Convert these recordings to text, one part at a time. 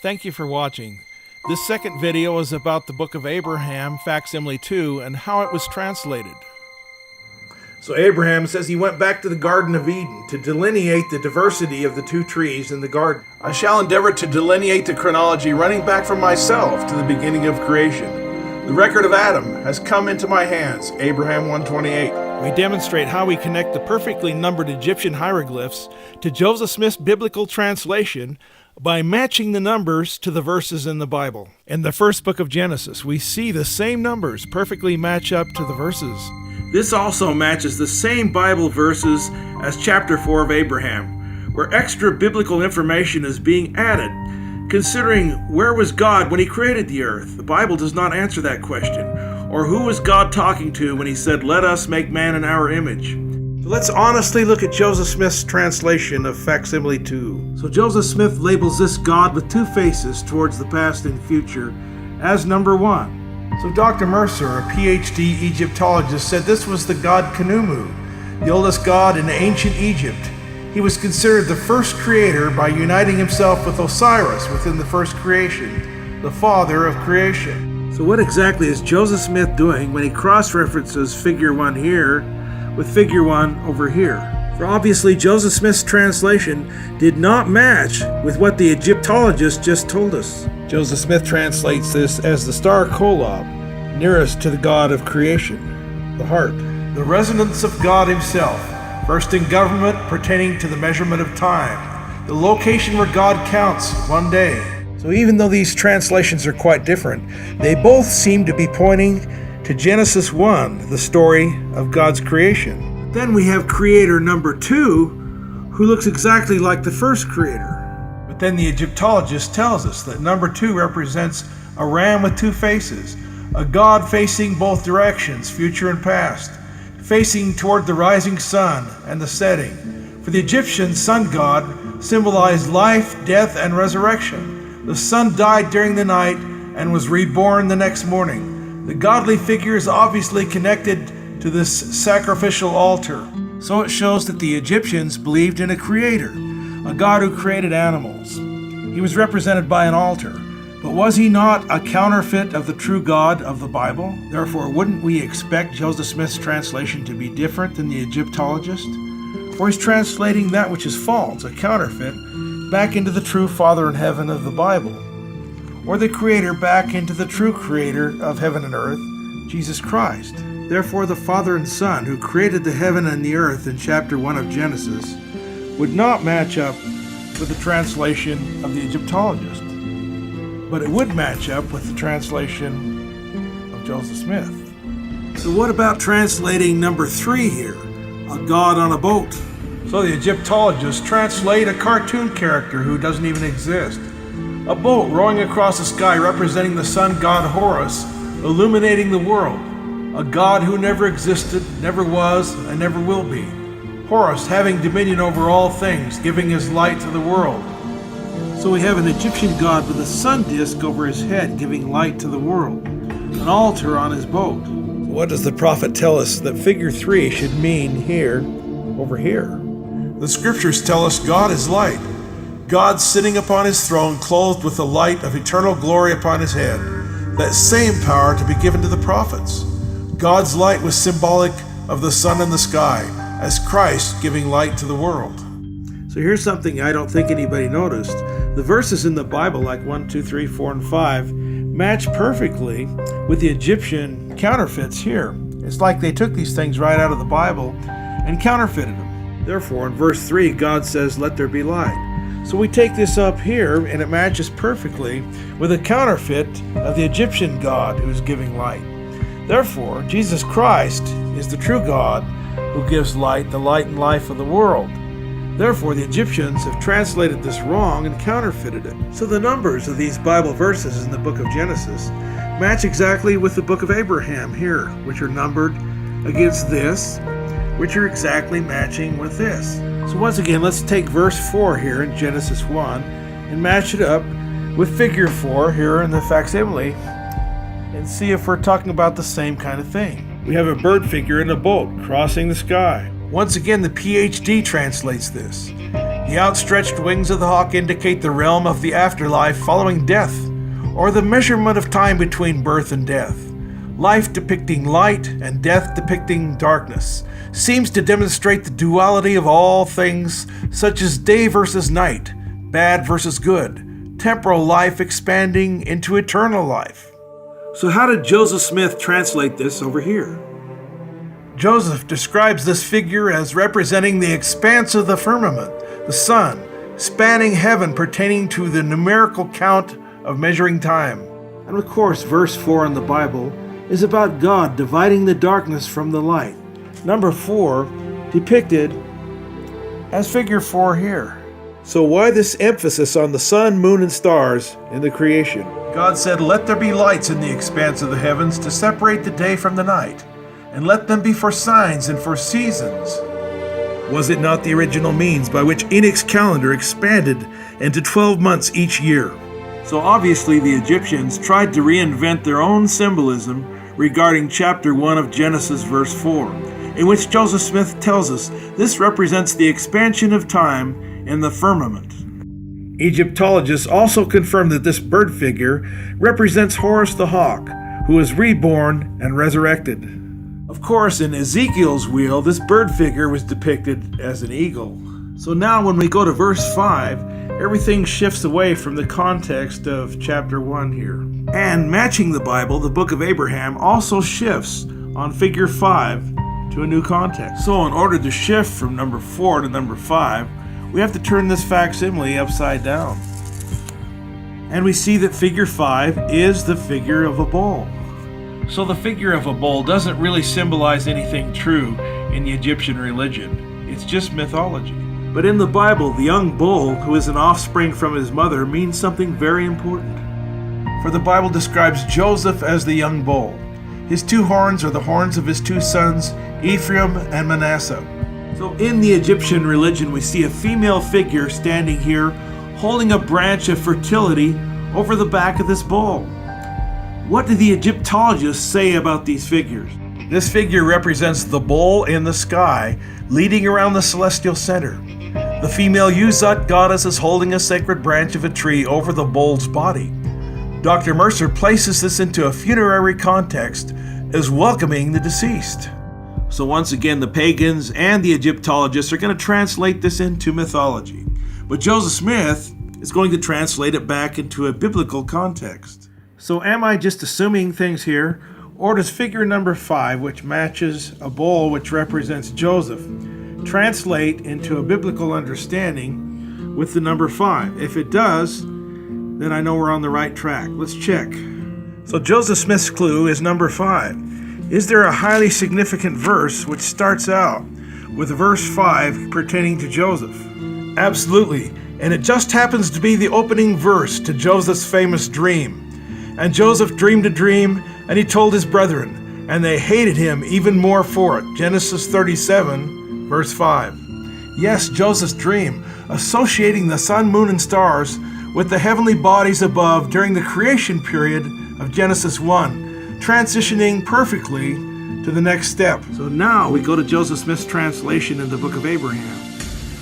Thank you for watching. This second video is about the Book of Abraham, Facsimile 2, and how it was translated. So Abraham says he went back to the Garden of Eden to delineate the diversity of the two trees in the garden. I shall endeavor to delineate the chronology running back from myself to the beginning of creation. The record of Adam has come into my hands, Abraham 1:28. We demonstrate how we connect the perfectly numbered Egyptian hieroglyphs to Joseph Smith's biblical translation by matching the numbers to the verses in the Bible. In the first book of Genesis, we see the same numbers perfectly match up to the verses. This also matches the same Bible verses as chapter 4 of Abraham, where extra biblical information is being added. Considering where was God when he created the earth? The Bible does not answer that question. Or who was God talking to when he said, "Let us make man in our image"? So let's honestly look at Joseph Smith's translation of Facsimile 2. So Joseph Smith labels this God with two faces towards the past and future as number one. So Dr. Mercer, a PhD Egyptologist, said this was the god Khnummu, the oldest god in ancient Egypt. He was considered the first creator by uniting himself with Osiris within the first creation, the father of creation. So what exactly is Joseph Smith doing when he cross-references figure 1 here with figure 1 over here? For obviously Joseph Smith's translation did not match with what the Egyptologists just told us. Joseph Smith translates this as the star Kolob, nearest to the God of creation, the heart. The residence of God himself, first in government pertaining to the measurement of time, the location where God counts one day. So even though these translations are quite different, they both seem to be pointing to Genesis 1, the story of God's creation. Then we have creator number 2, who looks exactly like the first creator. But then the Egyptologist tells us that number 2 represents a ram with two faces, a God facing both directions, future and past, facing toward the rising sun and the setting. For the Egyptian sun god symbolized life, death, and resurrection. The sun died during the night and was reborn the next morning. The godly figure is obviously connected to this sacrificial altar. So it shows that the Egyptians believed in a creator, a God who created animals. He was represented by an altar. But was he not a counterfeit of the true God of the Bible? Therefore, wouldn't we expect Joseph Smith's translation to be different than the Egyptologist? For he's translating that which is false, a counterfeit, back into the true Father in heaven of the Bible, or the Creator back into the true Creator of heaven and earth, Jesus Christ. Therefore, the Father and Son, who created the heaven and the earth in chapter 1 of Genesis, would not match up with the translation of the Egyptologist, but it would match up with the translation of Joseph Smith. So what about translating number 3 here, a god on a boat? So the Egyptologists translate a cartoon character who doesn't even exist. A boat rowing across the sky representing the sun god Horus, illuminating the world. A god who never existed, never was, and never will be. Horus having dominion over all things, giving his light to the world. So we have an Egyptian god with a sun disk over his head, giving light to the world. An altar on his boat. What does the prophet tell us that figure 3 should mean here, over here? The scriptures tell us God is light. God sitting upon his throne, clothed with the light of eternal glory upon his head. That same power to be given to the prophets. God's light was symbolic of the sun and the sky, as Christ giving light to the world. So here's something I don't think anybody noticed. The verses in the Bible, like 1, 2, 3, 4, and 5, match perfectly with the Egyptian counterfeits here. It's like they took these things right out of the Bible and counterfeited them. Therefore, in verse 3, God says, "Let there be light." So we take this up here, and it matches perfectly with a counterfeit of the Egyptian God who is giving light. Therefore, Jesus Christ is the true God who gives light, the light and life of the world. Therefore, the Egyptians have translated this wrong and counterfeited it. So the numbers of these Bible verses in the book of Genesis match exactly with the book of Abraham here, which are numbered against this, which are exactly matching with this. So once again, let's take verse 4 here in Genesis 1 and match it up with figure 4 here in the facsimile and see if we're talking about the same kind of thing. We have a bird figure in a boat crossing the sky. Once again, the PhD translates this. The outstretched wings of the hawk indicate the realm of the afterlife following death, or the measurement of time between birth and death. Life depicting light and death depicting darkness seems to demonstrate the duality of all things, such as day versus night, bad versus good, temporal life expanding into eternal life. So how did Joseph Smith translate this over here? Joseph describes this figure as representing the expanse of the firmament, the sun, spanning heaven, pertaining to the numerical count of measuring time. And of course, verse 4 in the Bible is about God dividing the darkness from the light. Number 4 depicted as figure 4 here. So why this emphasis on the sun, moon, and stars in the creation? God said, "Let there be lights in the expanse of the heavens to separate the day from the night, and let them be for signs and for seasons." Was it not the original means by which Enoch's calendar expanded into 12 months each year? So obviously the Egyptians tried to reinvent their own symbolism regarding chapter 1 of Genesis verse 4, in which Joseph Smith tells us this represents the expansion of time in the firmament. Egyptologists also confirm that this bird figure represents Horus the hawk, who was reborn and resurrected. Of course, in Ezekiel's wheel, this bird figure was depicted as an eagle. So now when we go to verse 5, everything shifts away from the context of chapter 1 here. And matching the Bible, the book of Abraham also shifts on figure 5 to a new context. So in order to shift from number 4 to number 5, we have to turn this facsimile upside down. And we see that figure 5 is the figure of a bull. So the figure of a bull doesn't really symbolize anything true in the Egyptian religion. It's just mythology. But in the Bible, the young bull, who is an offspring from his mother, means something very important. For the Bible describes Joseph as the young bull. His 2 horns are the horns of his 2 sons, Ephraim and Manasseh. So in the Egyptian religion, we see a female figure standing here holding a branch of fertility over the back of this bull. What do the Egyptologists say about these figures? This figure represents the bull in the sky, leading around the celestial center. The female Yuzat goddess is holding a sacred branch of a tree over the bull's body. Dr. Mercer places this into a funerary context as welcoming the deceased. So once again, the pagans and the Egyptologists are going to translate this into mythology. But Joseph Smith is going to translate it back into a biblical context. So am I just assuming things here, or does figure number 5, which matches a bull which represents Joseph, translate into a biblical understanding with the number 5? If it does, then I know we're on the right track. Let's check. So Joseph Smith's clue is number 5. Is there a highly significant verse which starts out with verse 5 pertaining to Joseph? Absolutely, and it just happens to be the opening verse to Joseph's famous dream. And Joseph dreamed a dream, and he told his brethren, and they hated him even more for it. Genesis 37, verse 5. Yes, Joseph's dream, associating the sun, moon, and stars with the heavenly bodies above during the creation period of Genesis 1, transitioning perfectly to the next step. So now we go to Joseph Smith's translation in the book of Abraham,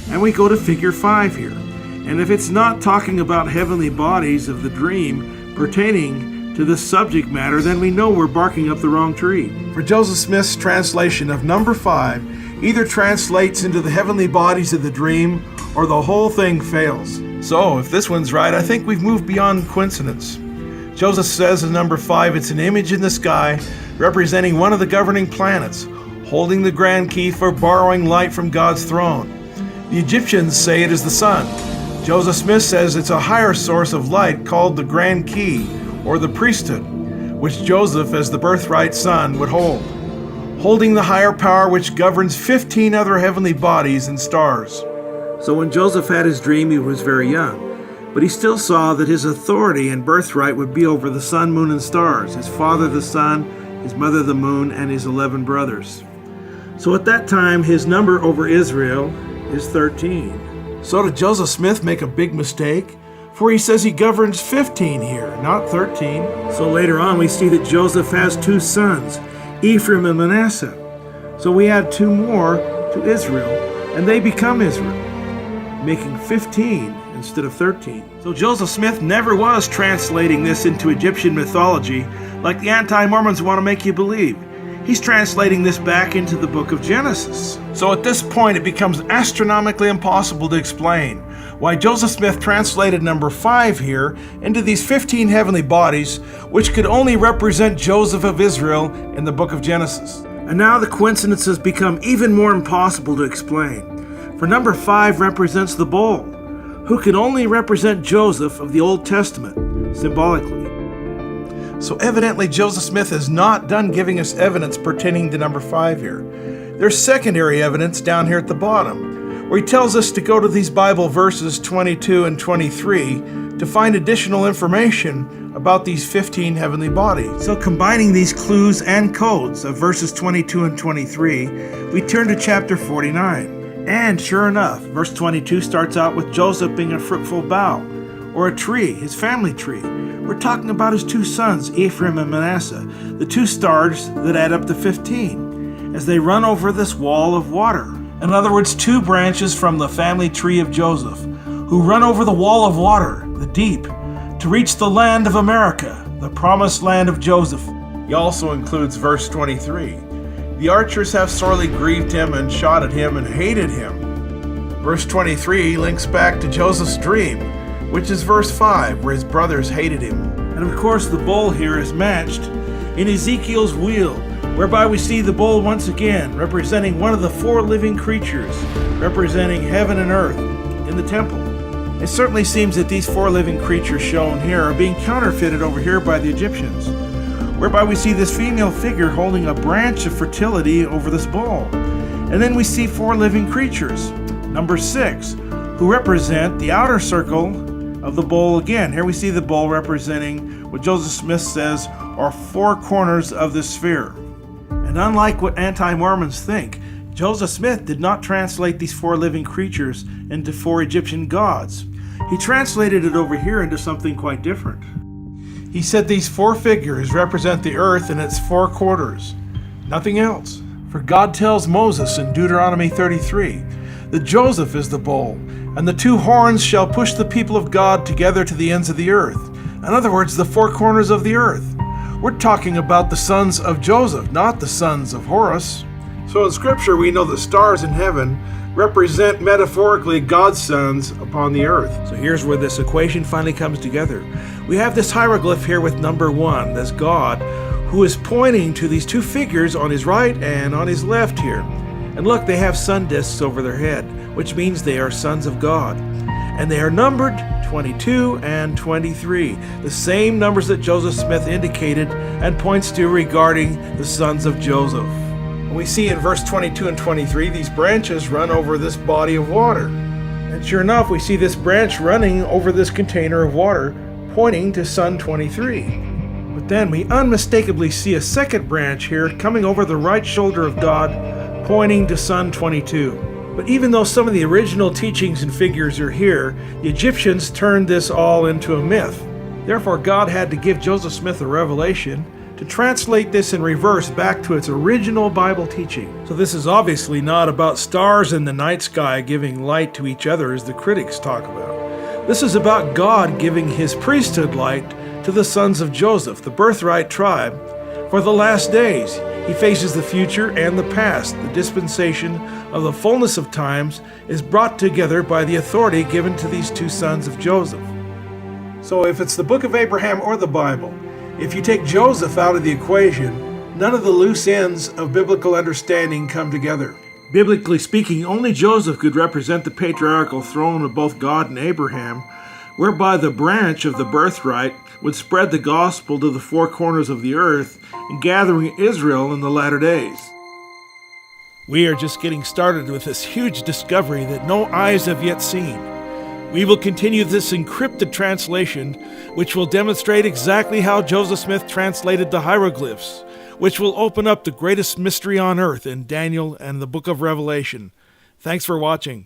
and we go to figure 5 here. And if it's not talking about heavenly bodies of the dream pertaining to this subject matter, then we know we're barking up the wrong tree. For Joseph Smith's translation of number 5 either translates into the heavenly bodies of the dream, or the whole thing fails. So if this one's right, I think we've moved beyond coincidence. Joseph says in number 5, it's an image in the sky representing one of the governing planets, holding the grand key for borrowing light from God's throne. The Egyptians say it is the sun. Joseph Smith says it's a higher source of light called the grand key, or the priesthood, which Joseph, as the birthright son, would hold, holding the higher power which governs 15 other heavenly bodies and stars. So when Joseph had his dream, he was very young, but he still saw that his authority and birthright would be over the sun, moon, and stars, his father the sun, his mother the moon, and his 11 brothers. So at that time, his number over Israel is 13. So did Joseph Smith make a big mistake? For he says he governs 15 here, not 13. So later on we see that Joseph has 2 sons, Ephraim and Manasseh. So we add 2 more to Israel, and they become Israel. making 15 instead of 13. So Joseph Smith never was translating this into Egyptian mythology like the anti-Mormons want to make you believe. He's translating this back into the book of Genesis. So at this point, it becomes astronomically impossible to explain why Joseph Smith translated number 5 here into these 15 heavenly bodies, which could only represent Joseph of Israel in the book of Genesis. And now the coincidences become even more impossible to explain. For number 5 represents the bull, who can only represent Joseph of the Old Testament, symbolically. So evidently Joseph Smith is not done giving us evidence pertaining to number 5 here. There's secondary evidence down here at the bottom, where he tells us to go to these Bible verses 22 and 23 to find additional information about these 15 heavenly bodies. So combining these clues and codes of verses 22 and 23, we turn to chapter 49. And sure enough, verse 22 starts out with Joseph being a fruitful bough, or a tree, his family tree. We're talking about his 2 sons, Ephraim and Manasseh, the 2 stars that add up to 15, as they run over this wall of water. In other words, 2 branches from the family tree of Joseph, who run over the wall of water, the deep, to reach the land of America, the promised land of Joseph. He also includes verse 23. The archers have sorely grieved him and shot at him and hated him. Verse 23 links back to Joseph's dream, which is verse 5, where his brothers hated him. And of course, the bull here is matched in Ezekiel's wheel, whereby we see the bull once again representing one of the 4 living creatures, representing heaven and earth in the temple. It certainly seems that these 4 living creatures shown here are being counterfeited over here by the Egyptians, whereby we see this female figure holding a branch of fertility over this bull. And then we see 4 living creatures, number 6, who represent the outer circle of the bull again. Here we see the bull representing what Joseph Smith says are 4 corners of the sphere. And unlike what anti-Mormons think, Joseph Smith did not translate these 4 living creatures into 4 Egyptian gods. He translated it over here into something quite different. He said these 4 figures represent the earth in its 4 quarters, nothing else. For God tells Moses in Deuteronomy 33 that Joseph is the bull, and the 2 horns shall push the people of God together to the ends of the earth. In other words, the 4 corners of the earth. We're talking about the sons of Joseph, not the sons of Horus. So in Scripture, we know the stars in heaven represent metaphorically God's sons upon the earth. So here's where this equation finally comes together. We have this hieroglyph here with number 1, that's God, who is pointing to these 2 figures on his right and on his left here. And look, they have sun discs over their head, which means they are sons of God. And they are numbered 22 and 23, the same numbers that Joseph Smith indicated and points to regarding the sons of Joseph. We see in verse 22 and 23, these branches run over this body of water. And sure enough, we see this branch running over this container of water, pointing to Son 23. But then we unmistakably see a second branch here coming over the right shoulder of God, pointing to Son 22. But even though some of the original teachings and figures are here, the Egyptians turned this all into a myth. Therefore, God had to give Joseph Smith a revelation to translate this in reverse back to its original Bible teaching. So this is obviously not about stars in the night sky giving light to each other as the critics talk about. This is about God giving his priesthood light to the sons of Joseph, the birthright tribe, for the last days. He faces the future and the past. The dispensation of the fullness of times is brought together by the authority given to these 2 sons of Joseph. So if it's the book of Abraham or the Bible, if you take Joseph out of the equation, none of the loose ends of biblical understanding come together. Biblically speaking, only Joseph could represent the patriarchal throne of both God and Abraham, whereby the branch of the birthright would spread the gospel to the 4 corners of the earth and gathering Israel in the latter days. We are just getting started with this huge discovery that no eyes have yet seen. We will continue this encrypted translation, which will demonstrate exactly how Joseph Smith translated the hieroglyphs, which will open up the greatest mystery on earth in Daniel and the book of Revelation. Thanks for watching.